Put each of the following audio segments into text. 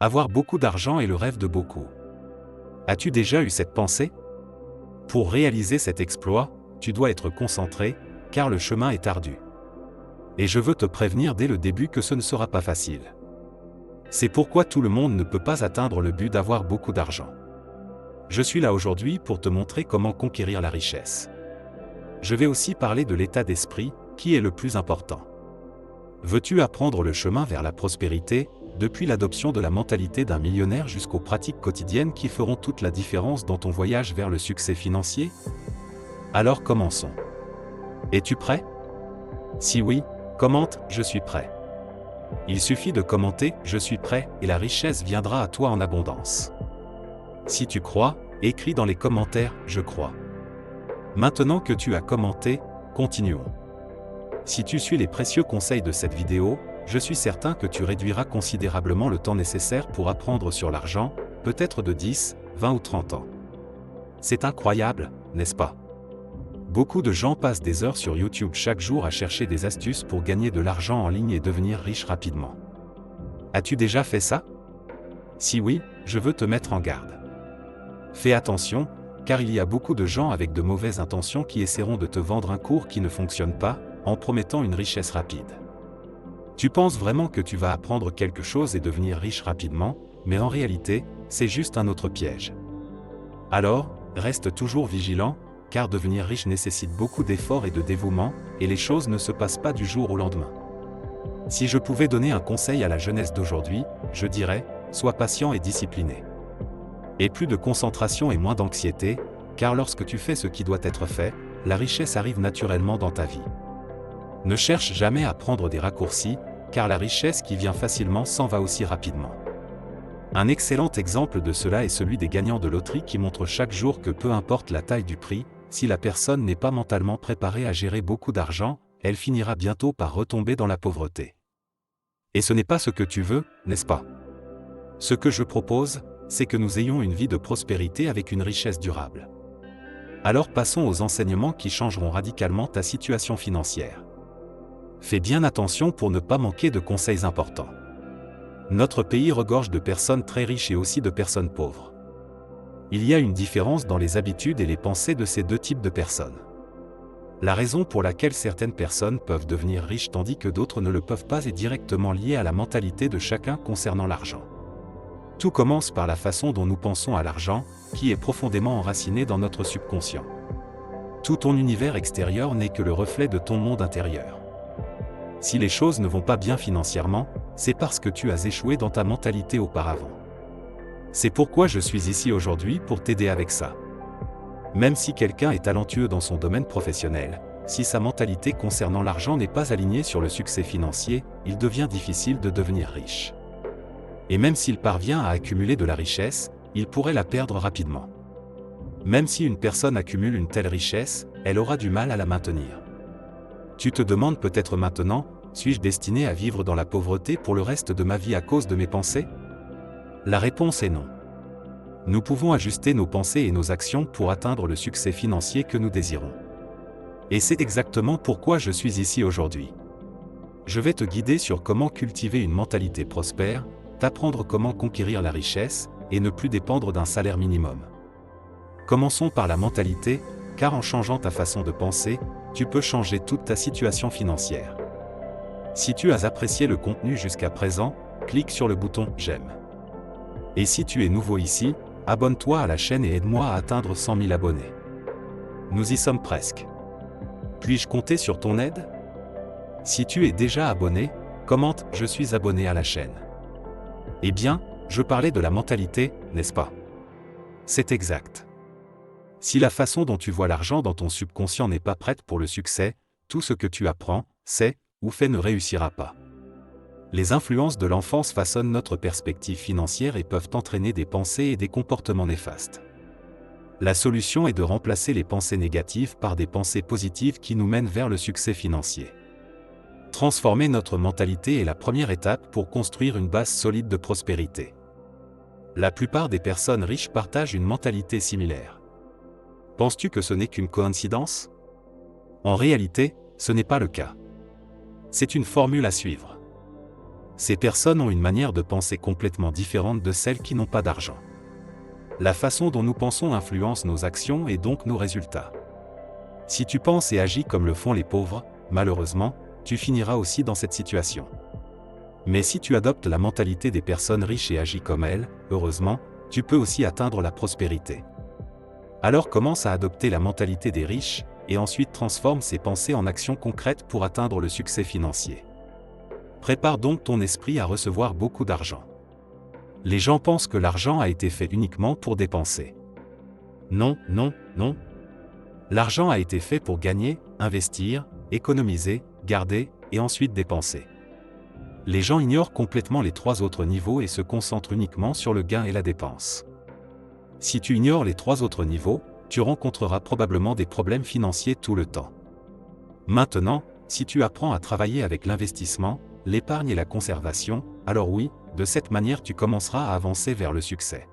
Avoir beaucoup d'argent est le rêve de beaucoup. As-tu déjà eu cette pensée? Pour réaliser cet exploit, tu dois être concentré, car le chemin est ardu. Et je veux te prévenir dès le début que ce ne sera pas facile. C'est pourquoi tout le monde ne peut pas atteindre le but d'avoir beaucoup d'argent. Je suis là aujourd'hui pour te montrer comment conquérir la richesse. Je vais aussi parler de l'état d'esprit, qui est le plus important. Veux-tu apprendre le chemin vers la prospérité, depuis l'adoption de la mentalité d'un millionnaire jusqu'aux pratiques quotidiennes qui feront toute la différence dans ton voyage vers le succès financier? Alors commençons. Es-tu prêt? Si oui, commente « Je suis prêt ». Il suffit de commenter « Je suis prêt » et la richesse viendra à toi en abondance. Si tu crois, écris dans les commentaires « Je crois ». Maintenant que tu as commenté, continuons. Si tu suis les précieux conseils de cette vidéo, je suis certain que tu réduiras considérablement le temps nécessaire pour apprendre sur l'argent, peut-être de 10, 20 ou 30 ans. C'est incroyable, n'est-ce pas? Beaucoup de gens passent des heures sur YouTube chaque jour à chercher des astuces pour gagner de l'argent en ligne et devenir riche rapidement. As-tu déjà fait ça? Si oui, je veux te mettre en garde. Fais attention, car il y a beaucoup de gens avec de mauvaises intentions qui essaieront de te vendre un cours qui ne fonctionne pas, en promettant une richesse rapide. Tu penses vraiment que tu vas apprendre quelque chose et devenir riche rapidement, mais en réalité, c'est juste un autre piège. Alors, reste toujours vigilant, car devenir riche nécessite beaucoup d'efforts et de dévouement, et les choses ne se passent pas du jour au lendemain. Si je pouvais donner un conseil à la jeunesse d'aujourd'hui, je dirais, sois patient et discipliné. Et plus de concentration et moins d'anxiété, car lorsque tu fais ce qui doit être fait, la richesse arrive naturellement dans ta vie. Ne cherche jamais à prendre des raccourcis, car la richesse qui vient facilement s'en va aussi rapidement. Un excellent exemple de cela est celui des gagnants de loterie qui montrent chaque jour que peu importe la taille du prix, si la personne n'est pas mentalement préparée à gérer beaucoup d'argent, elle finira bientôt par retomber dans la pauvreté. Et ce n'est pas ce que tu veux, n'est-ce pas? Ce que je propose, c'est que nous ayons une vie de prospérité avec une richesse durable. Alors passons aux enseignements qui changeront radicalement ta situation financière. Fais bien attention pour ne pas manquer de conseils importants. Notre pays regorge de personnes très riches et aussi de personnes pauvres. Il y a une différence dans les habitudes et les pensées de ces deux types de personnes. La raison pour laquelle certaines personnes peuvent devenir riches tandis que d'autres ne le peuvent pas est directement liée à la mentalité de chacun concernant l'argent. Tout commence par la façon dont nous pensons à l'argent, qui est profondément enraciné dans notre subconscient. Tout ton univers extérieur n'est que le reflet de ton monde intérieur. Si les choses ne vont pas bien financièrement, c'est parce que tu as échoué dans ta mentalité auparavant. C'est pourquoi je suis ici aujourd'hui pour t'aider avec ça. Même si quelqu'un est talentueux dans son domaine professionnel, si sa mentalité concernant l'argent n'est pas alignée sur le succès financier, il devient difficile de devenir riche. Et même s'il parvient à accumuler de la richesse, il pourrait la perdre rapidement. Même si une personne accumule une telle richesse, elle aura du mal à la maintenir. Tu te demandes peut-être maintenant, suis-je destiné à vivre dans la pauvreté pour le reste de ma vie à cause de mes pensées? La réponse est non. Nous pouvons ajuster nos pensées et nos actions pour atteindre le succès financier que nous désirons. Et c'est exactement pourquoi je suis ici aujourd'hui. Je vais te guider sur comment cultiver une mentalité prospère, t'apprendre comment conquérir la richesse, et ne plus dépendre d'un salaire minimum. Commençons par la mentalité, car en changeant ta façon de penser, tu peux changer toute ta situation financière. Si tu as apprécié le contenu jusqu'à présent, clique sur le bouton « J'aime ». Et si tu es nouveau ici, abonne-toi à la chaîne et aide-moi à atteindre 100 000 abonnés. Nous y sommes presque. Puis-je compter sur ton aide? Si tu es déjà abonné, commente « Je suis abonné à la chaîne ». Eh bien, je parlais de la mentalité, n'est-ce pas? C'est exact. Si la façon dont tu vois l'argent dans ton subconscient n'est pas prête pour le succès, tout ce que tu apprends, sais, ou fais ne réussira pas. Les influences de l'enfance façonnent notre perspective financière et peuvent entraîner des pensées et des comportements néfastes. La solution est de remplacer les pensées négatives par des pensées positives qui nous mènent vers le succès financier. Transformer notre mentalité est la première étape pour construire une base solide de prospérité. La plupart des personnes riches partagent une mentalité similaire. Penses-tu que ce n'est qu'une coïncidence? En réalité, ce n'est pas le cas. C'est une formule à suivre. Ces personnes ont une manière de penser complètement différente de celles qui n'ont pas d'argent. La façon dont nous pensons influence nos actions et donc nos résultats. Si tu penses et agis comme le font les pauvres, malheureusement, tu finiras aussi dans cette situation. Mais si tu adoptes la mentalité des personnes riches et agis comme elles, heureusement, tu peux aussi atteindre la prospérité. Alors commence à adopter la mentalité des riches, et ensuite transforme ces pensées en actions concrètes pour atteindre le succès financier. Prépare donc ton esprit à recevoir beaucoup d'argent. Les gens pensent que l'argent a été fait uniquement pour dépenser. Non, non, non. L'argent a été fait pour gagner, investir, économiser, garder, et ensuite dépenser. Les gens ignorent complètement les 3 autres niveaux et se concentrent uniquement sur le gain et la dépense. Si tu ignores les 3 autres niveaux, tu rencontreras probablement des problèmes financiers tout le temps. Maintenant, si tu apprends à travailler avec l'investissement, l'épargne et la conservation, alors oui, de cette manière tu commenceras à avancer vers le succès.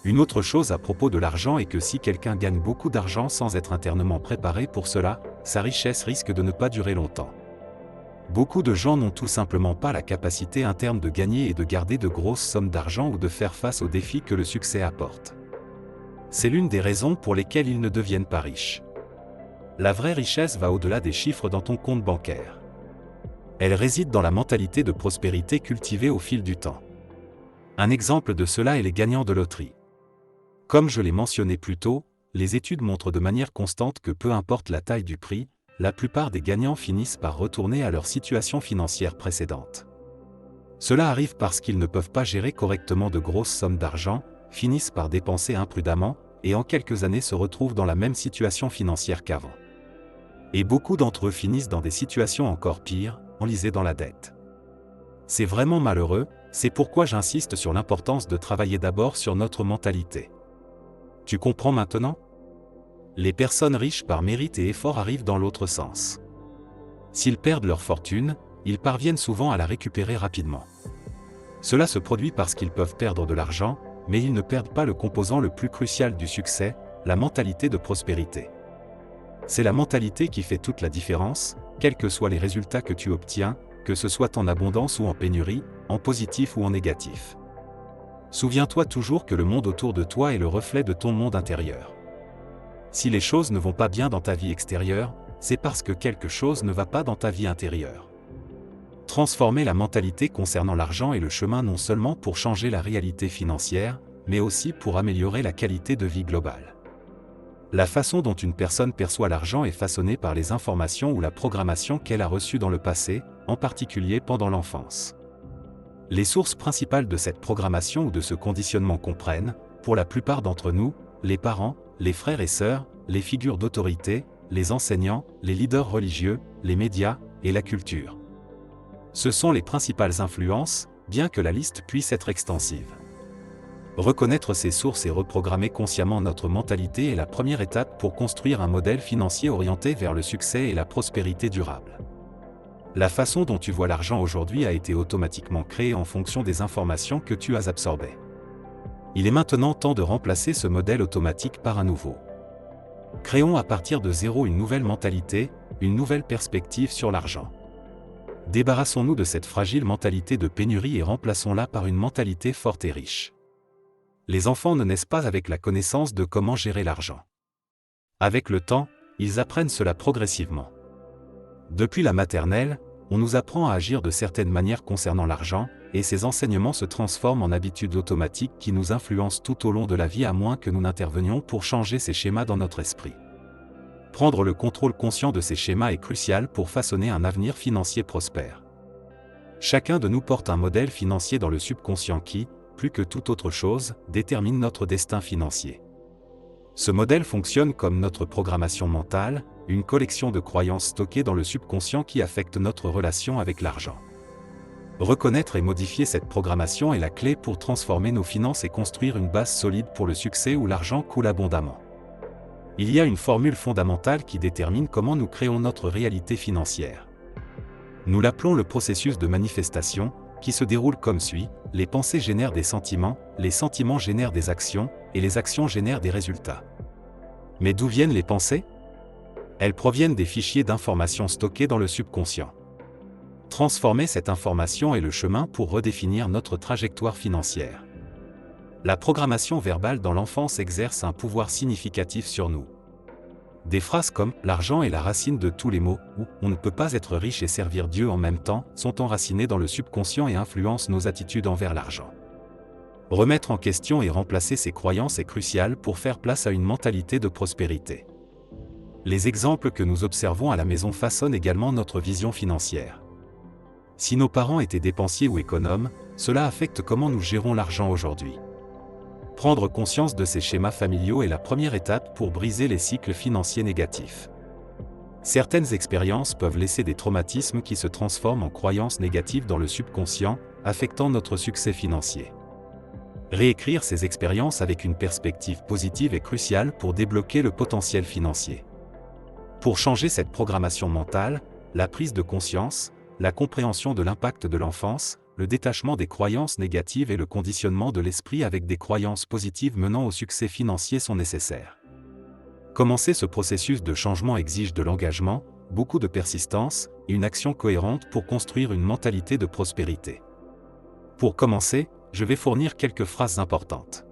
Une autre chose à propos de l'argent est que si quelqu'un gagne beaucoup d'argent sans être internement préparé pour cela, sa richesse risque de ne pas durer longtemps. Beaucoup de gens n'ont tout simplement pas la capacité interne de gagner et de garder de grosses sommes d'argent ou de faire face aux défis que le succès apporte. C'est l'une des raisons pour lesquelles ils ne deviennent pas riches. La vraie richesse va au-delà des chiffres dans ton compte bancaire. Elle réside dans la mentalité de prospérité cultivée au fil du temps. Un exemple de cela est les gagnants de loterie. Comme je l'ai mentionné plus tôt, les études montrent de manière constante que peu importe la taille du prix, la plupart des gagnants finissent par retourner à leur situation financière précédente. Cela arrive parce qu'ils ne peuvent pas gérer correctement de grosses sommes d'argent, finissent par dépenser imprudemment, et en quelques années se retrouvent dans la même situation financière qu'avant. Et beaucoup d'entre eux finissent dans des situations encore pires, enlisés dans la dette. C'est vraiment malheureux, c'est pourquoi j'insiste sur l'importance de travailler d'abord sur notre mentalité. Tu comprends maintenant ? Les personnes riches par mérite et effort arrivent dans l'autre sens. S'ils perdent leur fortune, ils parviennent souvent à la récupérer rapidement. Cela se produit parce qu'ils peuvent perdre de l'argent, mais ils ne perdent pas le composant le plus crucial du succès, la mentalité de prospérité. C'est la mentalité qui fait toute la différence, quels que soient les résultats que tu obtiens, que ce soit en abondance ou en pénurie, en positif ou en négatif. Souviens-toi toujours que le monde autour de toi est le reflet de ton monde intérieur. Si les choses ne vont pas bien dans ta vie extérieure, c'est parce que quelque chose ne va pas dans ta vie intérieure. Transformer la mentalité concernant l'argent est le chemin non seulement pour changer la réalité financière, mais aussi pour améliorer la qualité de vie globale. La façon dont une personne perçoit l'argent est façonnée par les informations ou la programmation qu'elle a reçue dans le passé, en particulier pendant l'enfance. Les sources principales de cette programmation ou de ce conditionnement comprennent, pour la plupart d'entre nous, les parents, les frères et sœurs, les figures d'autorité, les enseignants, les leaders religieux, les médias, et la culture. Ce sont les principales influences, bien que la liste puisse être extensive. Reconnaître ces sources et reprogrammer consciemment notre mentalité est la première étape pour construire un modèle financier orienté vers le succès et la prospérité durable. La façon dont tu vois l'argent aujourd'hui a été automatiquement créée en fonction des informations que tu as absorbées. Il est maintenant temps de remplacer ce modèle automatique par un nouveau. Créons à partir de zéro une nouvelle mentalité, une nouvelle perspective sur l'argent. Débarrassons-nous de cette fragile mentalité de pénurie et remplaçons-la par une mentalité forte et riche. Les enfants ne naissent pas avec la connaissance de comment gérer l'argent. Avec le temps, ils apprennent cela progressivement. Depuis la maternelle, on nous apprend à agir de certaines manières concernant l'argent, et ces enseignements se transforment en habitudes automatiques qui nous influencent tout au long de la vie à moins que nous n'intervenions pour changer ces schémas dans notre esprit. Prendre le contrôle conscient de ces schémas est crucial pour façonner un avenir financier prospère. Chacun de nous porte un modèle financier dans le subconscient qui, plus que toute autre chose, détermine notre destin financier. Ce modèle fonctionne comme notre programmation mentale, une collection de croyances stockées dans le subconscient qui affectent notre relation avec l'argent. Reconnaître et modifier cette programmation est la clé pour transformer nos finances et construire une base solide pour le succès où l'argent coule abondamment. Il y a une formule fondamentale qui détermine comment nous créons notre réalité financière. Nous l'appelons le processus de manifestation, qui se déroule comme suit: les pensées génèrent des sentiments, les sentiments génèrent des actions, et les actions génèrent des résultats. Mais d'où viennent les pensées ? Elles proviennent des fichiers d'informations stockés dans le subconscient. Transformer cette information est le chemin pour redéfinir notre trajectoire financière. La programmation verbale dans l'enfance exerce un pouvoir significatif sur nous. Des phrases comme « l'argent est la racine de tous les maux » ou « on ne peut pas être riche et servir Dieu en même temps » sont enracinées dans le subconscient et influencent nos attitudes envers l'argent. Remettre en question et remplacer ces croyances est crucial pour faire place à une mentalité de prospérité. Les exemples que nous observons à la maison façonnent également notre vision financière. Si nos parents étaient dépensiers ou économes, cela affecte comment nous gérons l'argent aujourd'hui. Prendre conscience de ces schémas familiaux est la première étape pour briser les cycles financiers négatifs. Certaines expériences peuvent laisser des traumatismes qui se transforment en croyances négatives dans le subconscient, affectant notre succès financier. Réécrire ces expériences avec une perspective positive est crucial pour débloquer le potentiel financier. Pour changer cette programmation mentale, la prise de conscience, la compréhension de l'impact de l'enfance, le détachement des croyances négatives et le conditionnement de l'esprit avec des croyances positives menant au succès financier sont nécessaires. Commencer ce processus de changement exige de l'engagement, beaucoup de persistance et une action cohérente pour construire une mentalité de prospérité. Pour commencer, je vais fournir quelques phrases importantes.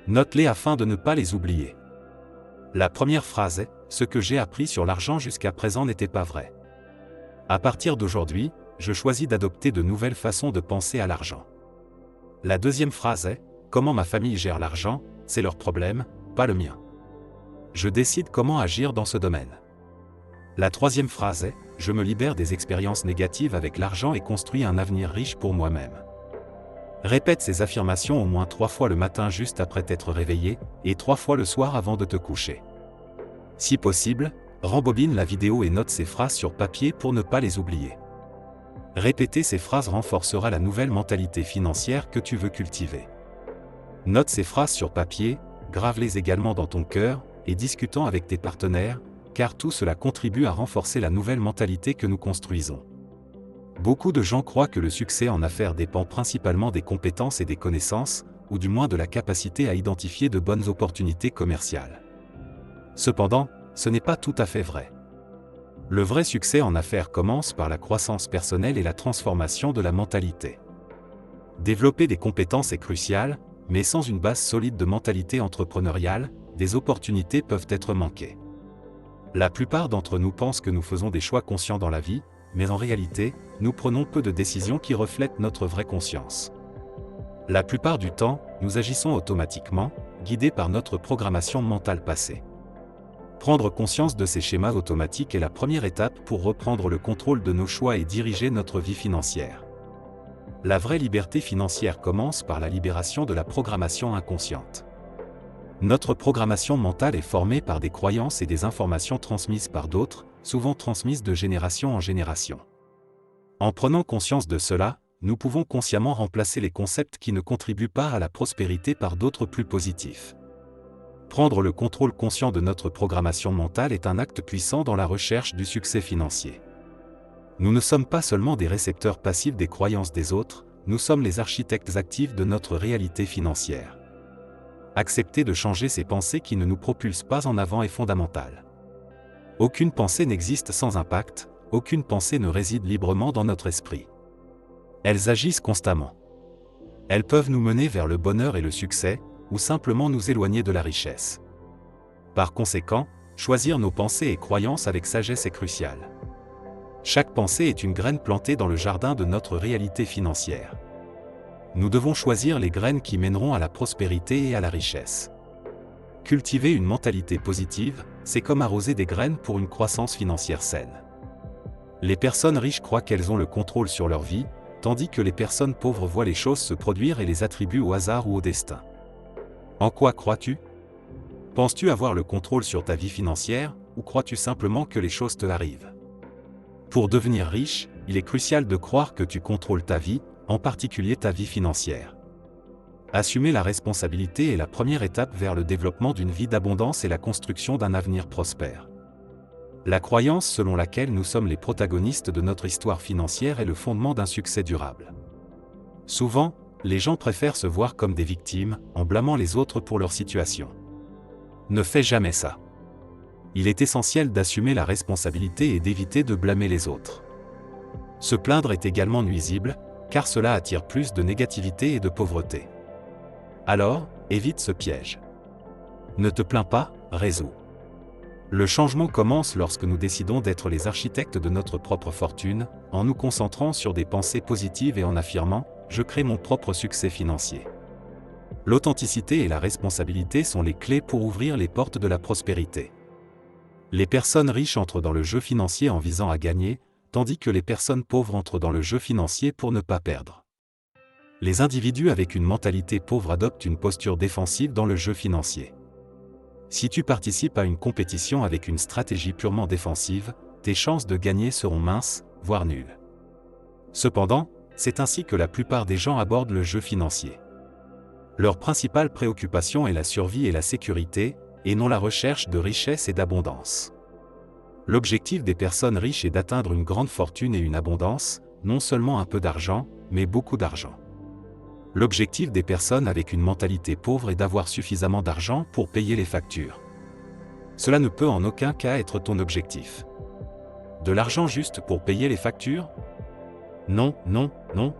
Note-les afin de ne pas les oublier. La première phrase est « Ce que j'ai appris sur l'argent jusqu'à présent n'était pas vrai. À partir d'aujourd'hui, je choisis d'adopter de nouvelles façons de penser à l'argent. » La deuxième phrase est « Comment ma famille gère l'argent, c'est leur problème, pas le mien. Je décide comment agir dans ce domaine. » La troisième phrase est « Je me libère des expériences négatives avec l'argent et construis un avenir riche pour moi-même. » Répète ces affirmations au moins 3 fois le matin juste après t'être réveillé, et 3 fois le soir avant de te coucher. Si possible, rembobine la vidéo et note ces phrases sur papier pour ne pas les oublier. Répéter ces phrases renforcera la nouvelle mentalité financière que tu veux cultiver. Note ces phrases sur papier, grave-les également dans ton cœur, et discutant avec tes partenaires, car tout cela contribue à renforcer la nouvelle mentalité que nous construisons. Beaucoup de gens croient que le succès en affaires dépend principalement des compétences et des connaissances, ou du moins de la capacité à identifier de bonnes opportunités commerciales. Cependant, ce n'est pas tout à fait vrai. Le vrai succès en affaires commence par la croissance personnelle et la transformation de la mentalité. Développer des compétences est crucial, mais sans une base solide de mentalité entrepreneuriale, des opportunités peuvent être manquées. La plupart d'entre nous pensent que nous faisons des choix conscients dans la vie, mais en réalité, nous prenons peu de décisions qui reflètent notre vraie conscience. La plupart du temps, nous agissons automatiquement, guidés par notre programmation mentale passée. Prendre conscience de ces schémas automatiques est la première étape pour reprendre le contrôle de nos choix et diriger notre vie financière. La vraie liberté financière commence par la libération de la programmation inconsciente. Notre programmation mentale est formée par des croyances et des informations transmises par d'autres, souvent transmises de génération en génération. En prenant conscience de cela, nous pouvons consciemment remplacer les concepts qui ne contribuent pas à la prospérité par d'autres plus positifs. Prendre le contrôle conscient de notre programmation mentale est un acte puissant dans la recherche du succès financier. Nous ne sommes pas seulement des récepteurs passifs des croyances des autres, nous sommes les architectes actifs de notre réalité financière. Accepter de changer ces pensées qui ne nous propulsent pas en avant est fondamental. Aucune pensée n'existe sans impact, aucune pensée ne réside librement dans notre esprit. Elles agissent constamment. Elles peuvent nous mener vers le bonheur et le succès, ou simplement nous éloigner de la richesse. Par conséquent, choisir nos pensées et croyances avec sagesse est crucial. Chaque pensée est une graine plantée dans le jardin de notre réalité financière. Nous devons choisir les graines qui mèneront à la prospérité et à la richesse. Cultiver une mentalité positive, c'est comme arroser des graines pour une croissance financière saine. Les personnes riches croient qu'elles ont le contrôle sur leur vie, tandis que les personnes pauvres voient les choses se produire et les attribuent au hasard ou au destin. En quoi crois-tu? Penses-tu avoir le contrôle sur ta vie financière, ou crois-tu simplement que les choses te arrivent? Pour devenir riche, il est crucial de croire que tu contrôles ta vie, en particulier ta vie financière. Assumer la responsabilité est la première étape vers le développement d'une vie d'abondance et la construction d'un avenir prospère. La croyance selon laquelle nous sommes les protagonistes de notre histoire financière est le fondement d'un succès durable. Souvent, les gens préfèrent se voir comme des victimes, en blâmant les autres pour leur situation. Ne fais jamais ça. Il est essentiel d'assumer la responsabilité et d'éviter de blâmer les autres. Se plaindre est également nuisible, car cela attire plus de négativité et de pauvreté. Alors, évite ce piège. Ne te plains pas, résous. Le changement commence lorsque nous décidons d'être les architectes de notre propre fortune, en nous concentrant sur des pensées positives et en affirmant « Je crée mon propre succès financier ». L'authenticité et la responsabilité sont les clés pour ouvrir les portes de la prospérité. Les personnes riches entrent dans le jeu financier en visant à gagner, tandis que les personnes pauvres entrent dans le jeu financier pour ne pas perdre. Les individus avec une mentalité pauvre adoptent une posture défensive dans le jeu financier. Si tu participes à une compétition avec une stratégie purement défensive, tes chances de gagner seront minces, voire nulles. Cependant, c'est ainsi que la plupart des gens abordent le jeu financier. Leur principale préoccupation est la survie et la sécurité, et non la recherche de richesse et d'abondance. L'objectif des personnes riches est d'atteindre une grande fortune et une abondance, non seulement un peu d'argent, mais beaucoup d'argent. L'objectif des personnes avec une mentalité pauvre est d'avoir suffisamment d'argent pour payer les factures. Cela ne peut en aucun cas être ton objectif. De l'argent juste pour payer les factures? Non, non, non.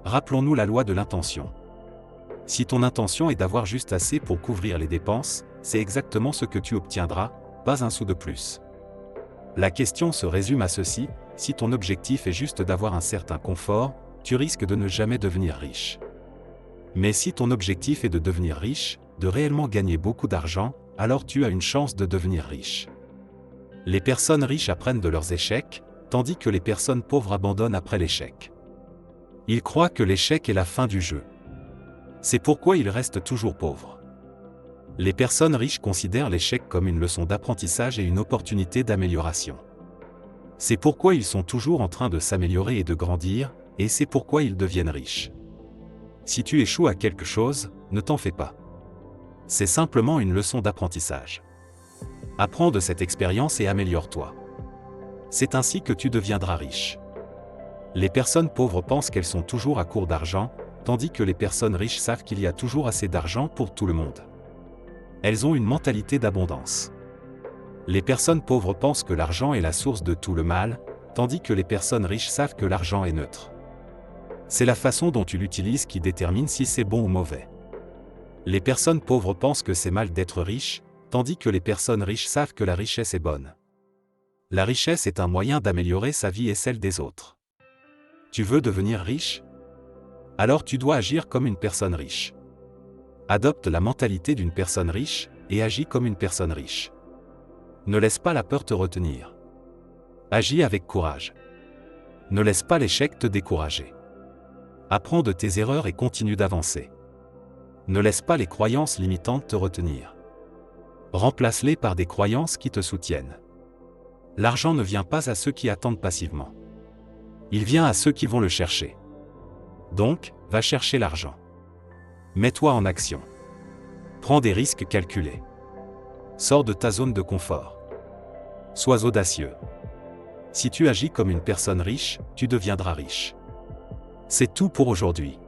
Rappelons-nous la loi de l'intention. Si ton intention est d'avoir juste assez pour couvrir les dépenses, c'est exactement ce que tu obtiendras, pas un sou de plus. La question se résume à ceci, si ton objectif est juste d'avoir un certain confort, tu risques de ne jamais devenir riche. Mais si ton objectif est de devenir riche, de réellement gagner beaucoup d'argent, alors tu as une chance de devenir riche. Les personnes riches apprennent de leurs échecs, tandis que les personnes pauvres abandonnent après l'échec. Ils croient que l'échec est la fin du jeu. C'est pourquoi ils restent toujours pauvres. Les personnes riches considèrent l'échec comme une leçon d'apprentissage et une opportunité d'amélioration. C'est pourquoi ils sont toujours en train de s'améliorer et de grandir, et c'est pourquoi ils deviennent riches. Si tu échoues à quelque chose, ne t'en fais pas. C'est simplement une leçon d'apprentissage. Apprends de cette expérience et améliore-toi. C'est ainsi que tu deviendras riche. Les personnes pauvres pensent qu'elles sont toujours à court d'argent, tandis que les personnes riches savent qu'il y a toujours assez d'argent pour tout le monde. Elles ont une mentalité d'abondance. Les personnes pauvres pensent que l'argent est la source de tout le mal, tandis que les personnes riches savent que l'argent est neutre. C'est la façon dont tu l'utilises qui détermine si c'est bon ou mauvais. Les personnes pauvres pensent que c'est mal d'être riche, tandis que les personnes riches savent que la richesse est bonne. La richesse est un moyen d'améliorer sa vie et celle des autres. Tu veux devenir riche? Alors tu dois agir comme une personne riche. Adopte la mentalité d'une personne riche, et agis comme une personne riche. Ne laisse pas la peur te retenir. Agis avec courage. Ne laisse pas l'échec te décourager. Apprends de tes erreurs et continue d'avancer. Ne laisse pas les croyances limitantes te retenir. Remplace-les par des croyances qui te soutiennent. L'argent ne vient pas à ceux qui attendent passivement. Il vient à ceux qui vont le chercher. Donc, va chercher l'argent. Mets-toi en action. Prends des risques calculés. Sors de ta zone de confort. Sois audacieux. Si tu agis comme une personne riche, tu deviendras riche. C'est tout pour aujourd'hui.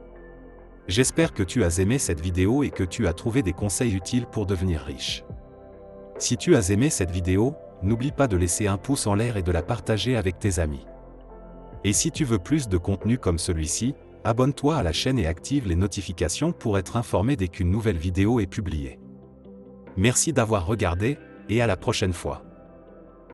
J'espère que tu as aimé cette vidéo et que tu as trouvé des conseils utiles pour devenir riche. Si tu as aimé cette vidéo, n'oublie pas de laisser un pouce en l'air et de la partager avec tes amis. Et si tu veux plus de contenu comme celui-ci, abonne-toi à la chaîne et active les notifications pour être informé dès qu'une nouvelle vidéo est publiée. Merci d'avoir regardé, et à la prochaine fois.